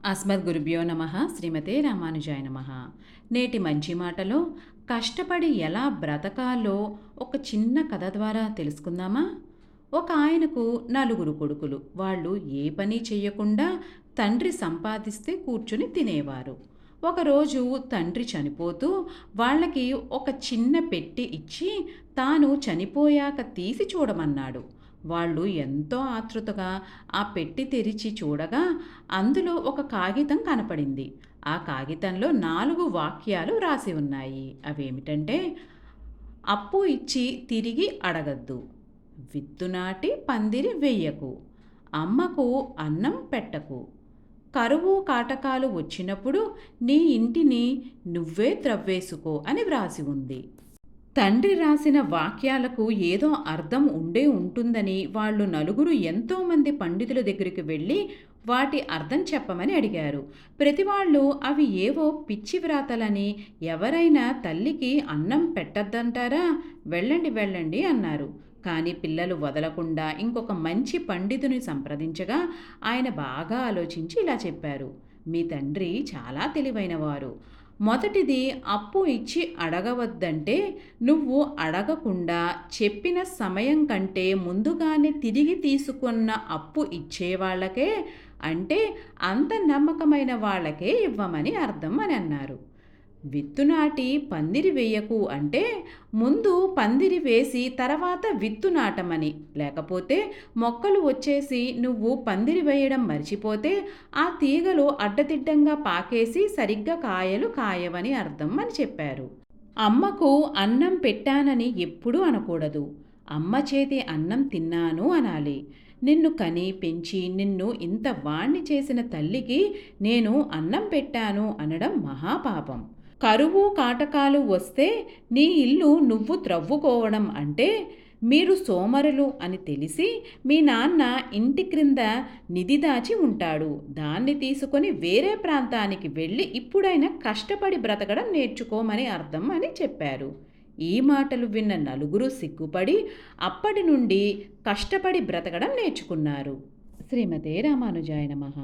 అస్మద్గురుభ్యో నమః. శ్రీమతే రామానుజాయ నమః. నేటి మంచి మాటలో కష్టపడి ఎలా బ్రతకాలో ఒక చిన్న కథ ద్వారా తెలుసుకుందామా? ఒక ఆయనకు నలుగురు కొడుకులు. వాళ్ళు ఏ పని చెయ్యకుండా తండ్రి సంపాదిస్తే కూర్చుని తినేవారు. ఒకరోజు తండ్రి చనిపోతూ వాళ్ళకి ఒక చిన్న పెట్టి ఇచ్చి తాను చనిపోయాక తీసి చూడమన్నాడు. వాళ్ళు ఎంతో ఆతృతగా ఆ పెట్టి తెరిచి చూడగా అందులో ఒక కాగితం కనపడింది. ఆ కాగితంలో 4 వాక్యాలు రాసి ఉన్నాయి. అవేమిటంటే, అప్పు ఇచ్చి తిరిగి అడగద్దు, విత్తునాటి పందిరి వెయ్యకు, అమ్మకు అన్నం పెట్టకు, కరువు కాటకాలు వచ్చినప్పుడు నీ ఇంటిని నువ్వే త్రవ్వేసుకో అని వ్రాసి ఉంది. తండ్రి రాసిన వాక్యాలకు ఏదో అర్థం ఉండే ఉంటుందని వాళ్ళు నలుగురు ఎంతోమంది పండితుల దగ్గరికి వెళ్ళి వాటి అర్థం చెప్పమని అడిగారు. ప్రతివాళ్ళు అవి ఏవో పిచ్చి వ్రాతలని, ఎవరైనా తల్లికి అన్నం పెట్టద్దంటారా, వెళ్ళండి వెళ్ళండి అన్నారు. కానీ పిల్లలు వదలకుండా ఇంకొక మంచి పండితుని సంప్రదించగా ఆయన బాగా ఆలోచించి ఇలా చెప్పారు: మీ తండ్రి చాలా తెలివైనవారు. మొదటిది, అప్పు ఇచ్చి అడగవద్దంటే నువ్వు అడగకుండా చెప్పిన సమయం కంటే ముందుగానే తిరిగి తీసుకున్న అప్పు ఇచ్చేవాళ్ళకే, అంటే అంత నమ్మకమైన వాళ్ళకే ఇవ్వమని అర్థం అని అన్నారు. విత్తు నాటి పందిరి వేయకు అంటే ముందు పందిరి వేసి తర్వాత విత్తు నాటమని, లేకపోతే మొక్కలు వచ్చేసి నువ్వు పందిరి వేయడం మర్చిపోతే ఆ తీగలు అడ్డదిడ్డంగా పాకేసి సరిగ్గా కాయలు కాయవని అర్థం అని చెప్పారు. అమ్మకు అన్నం పెట్టానని ఎప్పుడూ అనకూడదు. అమ్మ చేతి అన్నం తిన్నాను అనాలి. నిన్ను కని పెంచి నిన్ను ఇంత వాణ్ణి చేసిన తల్లికి నేను అన్నం పెట్టాను అనడం మహాపాపం. కరువు కాటకాలు వస్తే నీ ఇల్లు నువ్వు త్రవ్వుకోవడం అంటే మీరు సోమరులు అని తెలిసి మీ నాన్న ఇంటి క్రింద నిధి దాచి ఉంటాడు, దాన్ని తీసుకొని వేరే ప్రాంతానికి వెళ్ళి ఇప్పుడైనా కష్టపడి బ్రతకడం నేర్చుకోమని అర్థం అని చెప్పారు. ఈ మాటలు విన్న నలుగురు సిగ్గుపడి అప్పటి నుండి కష్టపడి బ్రతకడం నేర్చుకున్నారు. శ్రీమతే రామానుజాయ నమః.